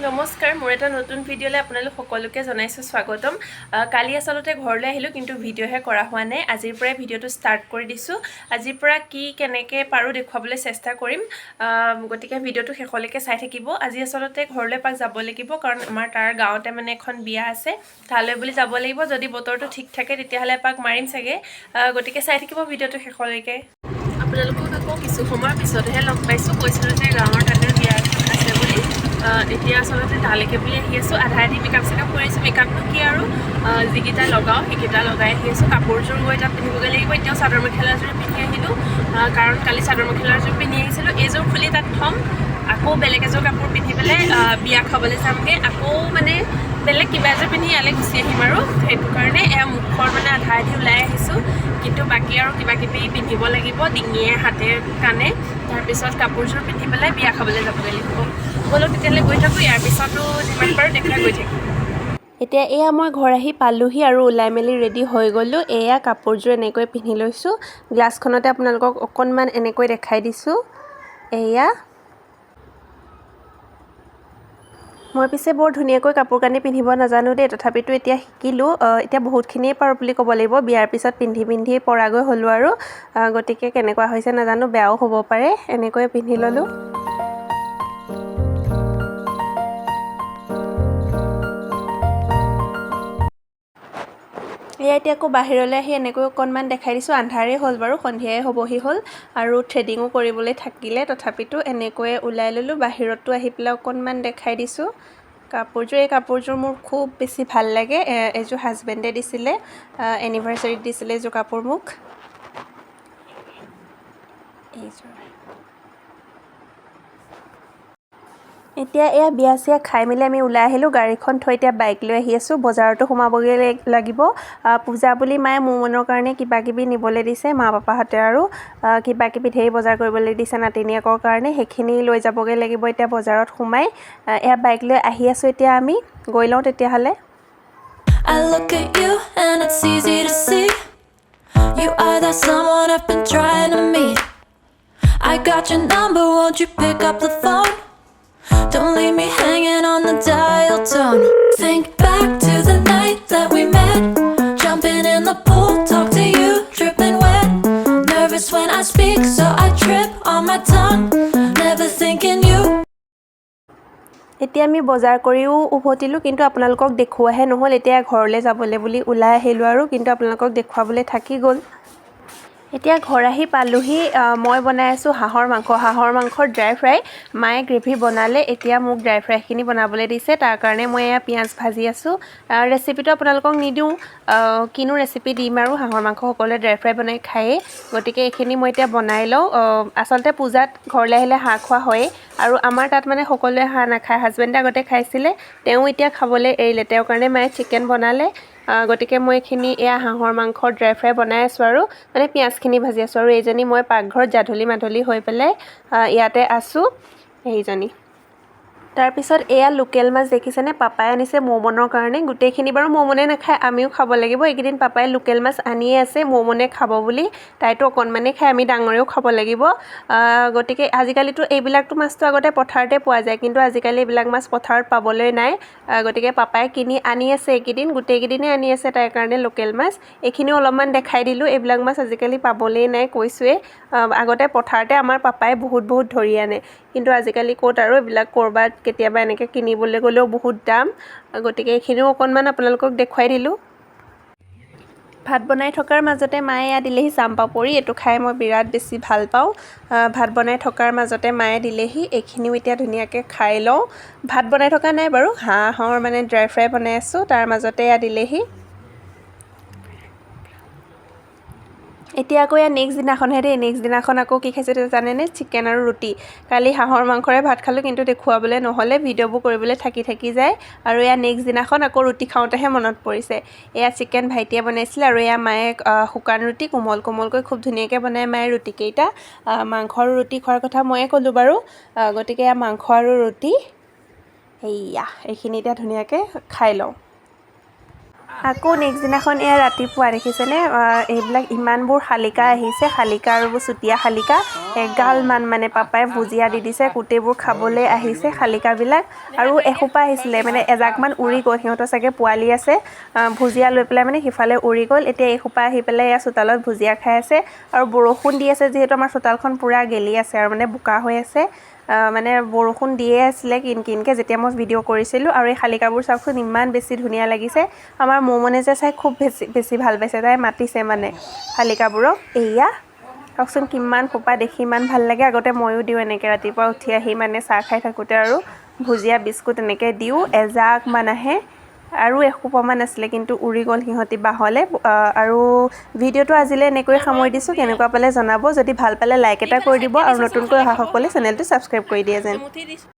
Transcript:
নমস্কাৰ, মোৰ এটা নতুন ভিডিঅ'লৈ আপোনালোক সকলোকে জনাইছোঁ স্বাগতম। কালি আচলতে ঘৰলৈ আহিলোঁ, কিন্তু ভিডিঅ'হে কৰা হোৱা নাই। আজিৰ পৰাই ভিডিঅ'টো ষ্টাৰ্ট কৰি দিছোঁ। আজিৰ পৰা কেনেকৈ পাৰোঁ দেখুৱাবলৈ চেষ্টা কৰিম, গতিকে ভিডিঅ'টো শেষলৈকে চাই থাকিব। আজি আচলতে ঘৰলৈ এপাক যাব লাগিব, কাৰণ আমাৰ তাৰ গাঁৱতে মানে এখন বিয়া আছে, তালৈ বুলি যাব লাগিব। যদি বতৰটো ঠিক থাকে তেতিয়াহ'লে এপাক মাৰিম চাগে, গতিকে চাই থাকিব ভিডিঅ'টো শেষলৈকে। আপোনালোকক আকৌ কিছু সময়ৰ পিছতহে লগ পাইছোঁ। কৈছিলোঁ যে গাঁৱৰ তাতে বিয়া এখন আছে বুলি। এতিয়া আচলতে তালৈকে বুলি আহি আছোঁ। আধা আধি মেকআপ চেকআপ কৰিছোঁ। মেকআপনো কি আৰু, যিকেইটা লগাওঁ সেইকেইটা লগাই আহি আছোঁ। কাপোৰযোৰ গৈ তাত পিন্ধিবগৈ লাগিব। এতিয়াও চাদৰ মেখেলাযোৰ পিন্ধি আহিলোঁ, কাৰণ কালি চাদৰ মেখেলাযোৰ পিন্ধি আহিছিলোঁ। এইযোৰ খুলি তাত থ'ম, আকৌ বেলেগ এযোৰ কাপোৰ পিন্ধি পেলাই বিয়া খাবলৈ যামগৈ। আকৌ মানে বেলেগ কিবা এযোৰ পিন্ধি ইয়ালৈ গুচি আহিম আৰু। সেইটো কাৰণে এয়া মুখৰ মানে আধা আধি ওলাই আহিছোঁ, কিন্তু বাকী আৰু কিবা কিবি পিন্ধিব লাগিব, ডিঙিয়ে হাতে কাণে। তাৰপিছত কাপোৰযোৰ পিন্ধি পেলাই বিয়া খাবলৈ যাবগৈ লাগিব। ব'লক তেতিয়াহ'লে গৈ থাকোঁ, ইয়াৰ পিছতো যিমান পাৰোঁ দেখাই গৈ থাকিম। এতিয়া এয়া মই ঘৰ আহি পালোহি আৰু ওলাই মেলি ৰেডি হৈ গ'লোঁ। এয়া কাপোৰযোৰ এনেকৈ পিন্ধি লৈছোঁ। গ্লাছখনতে আপোনালোকক অকণমান এনেকৈ দেখাই দিছোঁ। এয়া মই পিছে বৰ ধুনীয়াকৈ কাপোৰ কানি পিন্ধিব নাজানো দেই, তথাপিতো এতিয়া শিকিলোঁ। এতিয়া বহুতখিনিয়ে পাৰোঁ বুলি ক'ব লাগিব। বিয়াৰ পিছত পিন্ধি পিন্ধি পৰাগৈ হ'লোঁ আৰু, গতিকে কেনেকুৱা হৈছে নাজানো, বেয়াও হ'ব পাৰে। এনেকৈয়ে পিন্ধি ল'লোঁ। এয়া এতিয়া আকৌ বাহিৰলৈ আহি এনেকৈ অকণমান দেখাই দিছোঁ। আন্ধাৰেই হ'ল বাৰু, সন্ধিয়াই হ'বহি হ'ল আৰু থ্ৰেডিঙো কৰিবলৈ থাকিলে, তথাপিতো এনেকৈয়ে ওলাই ল'লোঁ। বাহিৰতো আহি পেলাই অকণমান দেখাই দিছোঁ কাপোৰযোৰ। এই কাপোৰযোৰ মোৰ খুব বেছি ভাল লাগে। এইযোৰ হাজবেণ্ডে দিছিলে, এনিভাৰ্চাৰীত দিছিলে এইযোৰ কাপোৰ মোক। এইযোৰ এতিয়া এয়া বিয়া চিয়া খাই মেলি আমি ওলাই আহিলোঁ। গাড়ীখন থৈ এতিয়া বাইক লৈ আহি আছোঁ। বজাৰতো সোমাবগৈ লাগিব। পূজা বুলি মায়ে মোৰ মনৰ কাৰণে কিবা কিবি নিবলৈ দিছে, মা পাপাহঁতে আৰু কিবা কিবি ঢেৰ বজাৰ কৰিবলৈ দিছে নাতিনীয়েকৰ কাৰণে। সেইখিনি লৈ যাবগৈ লাগিব এতিয়া বজাৰত সোমাই। এয়া বাইক লৈ আহি আছোঁ এতিয়া আমি। গৈ লওঁ তেতিয়াহ'লে। I look at you and it's easy to see you are that someone I've been trying to meet. I got your number, won't you pick up the phone? Don't leave me hanging on the dial tone. Think back to the night that we met, jumping in the pool, talk to you, dripping wet. Nervous when I speak, so I trip on my tongue, never thinking you. এতিয়া আমি বজাৰ কৰিও উভতিলোঁ, কিন্তু আপোনালোকক দেখুৱাহে নহ'ল। এতিয়া ঘৰলৈ যাবলৈ বুলি ওলাই আহিলোঁ আৰু, কিন্তু আপোনালোকক দেখুৱাবলৈ থাকি গ'ল। এতিয়া ঘৰ আহি পালোহি। মই বনাই আছোঁ হাঁহৰ মাংসৰ ড্ৰাই ফ্ৰাই। মায়ে গ্ৰেভি বনালে, এতিয়া মোক ড্ৰাই ফ্ৰাইখিনি বনাবলৈ দিছে। তাৰ কাৰণে মই এয়া পিঁয়াজ ভাজি আছোঁ। ৰেচিপিটো আপোনালোকক নিদিওঁ, কিনো ৰেচিপি দিম আৰু, হাঁহৰ মাংস সকলোৱে ড্ৰাই ফ্ৰাই বনাই খায়েই। গতিকে এইখিনি মই এতিয়া বনাই লওঁ। আচলতে পূজাত ঘৰলৈ আহিলে হাঁহ খোৱা হয়েই, আৰু আমাৰ তাত মানে সকলোৱে হাঁহ নাখায়। হাজবেণ্ডে আগতে খাইছিলে, তেওঁ এতিয়া খাবলৈ এৰিলে। তেওঁৰ কাৰণে মায়ে চিকেন বনালে, গতিকে মই এইখিনি এয়া হাঁহৰ মাংসৰ ড্ৰাই ফ্ৰাই বনাই আছোঁ আৰু, মানে পিঁয়াজখিনি ভাজি আছোঁ। আৰু এইজনী মই পাকঘৰত জাধলি মাধলি হৈ পেলাই ইয়াতে আছোঁ, এইজনী। তাৰপিছত এয়া লোকেল মাছ দেখিছেনে, পাপাই আনিছে মৌমনৰ কাৰণে। গোটেইখিনি বাৰু মৌমনে নাখায়, আমিও খাব লাগিব। এইকেইদিন পাপাই লোকেল মাছ আনিয়ে আছে মৌমনে খাব বুলি। তাইতো অকণমানেই খায়, আমি ডাঙৰেও খাব লাগিব। গতিকে আজিকালিতো এইবিলাকতো মাছটো আগতে পথাৰতে পোৱা যায়, কিন্তু আজিকালি এইবিলাক মাছ পথাৰত পাবলৈ নাই। গতিকে পাপাই কিনি আনি আছে এইকেইদিন, গোটেইকেইদিনে আনি আছে তাইৰ কাৰণে লোকেল মাছ। এইখিনিও অলপমান দেখাই দিলোঁ। এইবিলাক মাছ আজিকালি পাবলেই নাই, কৈছোৱেই। আগতে পথাৰতে আমাৰ পাপাই বহুত ধৰি আনে, কিন্তু আজিকালি ক'ত আৰু, এইবিলাক ক'ৰবাত কেতিয়াবা এনেকৈ কিনিবলৈ গ'লেও বহুত দাম। গতিকে এইখিনিও অকণমান আপোনালোকক দেখুৱাই দিলোঁ। ভাত বনাই থকাৰ মাজতে মায়ে এয়া দিলেহি চাম্পাপৰি। এইটো খাই মই বিৰাট বেছি ভাল পাওঁ। ভাত বনাই থকাৰ মাজতে মায়ে দিলেহি। এইখিনিও এতিয়া ধুনীয়াকৈ খাই লওঁ। ভাত বনাই থকা নাই বাৰু, হাঁহৰ মানে ড্ৰাই ফ্ৰাই বনাই আছোঁ, তাৰ মাজতে এয়া দিলেহি। এতিয়া আকৌ এয়া নেক্সট দিনাখনহে দেই। নেক্সট দিনাখন আকৌ কি খাইছোঁ জানেনে, চিকেন আৰু ৰুটি। কালি হাঁহৰ মাংসৰে ভাত খালোঁ, কিন্তু দেখুৱাবলৈ নহ'লে, ভিডিঅ'বোৰ কৰিবলৈ থাকি যায়। আৰু এয়া নেক্সট দিনাখন আকৌ ৰুটি খাওঁতেহে মনত পৰিছে। এয়া চিকেন ভাইটিয়ে বনাইছিলে, আৰু এয়া মায়ে শুকান ৰুটি কোমলকৈ খুব ধুনীয়াকৈ বনাই মায়ে ৰুটিকেইটা। মাংস আৰু ৰুটি খোৱাৰ কথা ময়ে ক'লোঁ বাৰু। গতিকে এয়া মাংস আৰু ৰুটি, এইয়া এইখিনি এতিয়া ধুনীয়াকৈ খাই লওঁ। আকৌ নেক্সট দিনাখন এয়া ৰাতিপুৱা দেখিছেনে এইবিলাক ইমানবোৰ শালিকা আহিছে শালিকা আৰু চুতীয়া শালিকা এগালমান মানে পাপাই ভুজিয়া দি দিছে গোটেইবোৰ খাবলৈ আহিছে শালিকাবিলাক আৰু এসোপা আহিছিলে মানে এজাকমান উৰি গ'ল সিহঁতৰ চাগে পোৱালি আছে ভুজিয়া লৈ পেলাই মানে সিফালে উৰি গ'ল এতিয়া এসোপা আহি পেলাই এয়া চোতালত ভুজিয়া খাই আছে আৰু বৰষুণ দি আছে যিহেতু আমাৰ চোতালখন পূৰা গেলি আছে আৰু মানে বোকা হৈ আছে মানে বৰষুণ দিয়ে আছিলে কিনকিনকৈ যেতিয়া মই ভিডিঅ' কৰিছিলোঁ আৰু এই শালিকাবোৰ চাওকচোন ইমান বেছি ধুনীয়া লাগিছে আমাৰ মৌমনে যে চাই খুব বেছি ভাল পাইছে তাই মাতিছে মানে শালিকাবোৰক এয়া চাওকচোন কিমান সোপা দেখি ইমান ভাল লাগে আগতে ময়ো দিওঁ এনেকৈ ৰাতিপুৱা উঠি আহি মানে চাহ খাই থাকোঁতে আৰু ভুজিয়া বিস্কুট এনেকৈ দিওঁ এজাকমান আহে আৰু এসোপামান আছিলে কিন্তু উৰি গ'ল সিহঁতি বাহলৈ আৰু ভিডিঅ'টো আজিলৈ এনেকৈ সামৰি দিছোঁ কেনেকুৱা পালে জনাব যদি ভাল পালে লাইক এটা কৰি দিব আৰু নতুনকৈ অহা সকলে চেনেলটো ছাবস্ক্ৰাইব কৰি দিয়ে যেন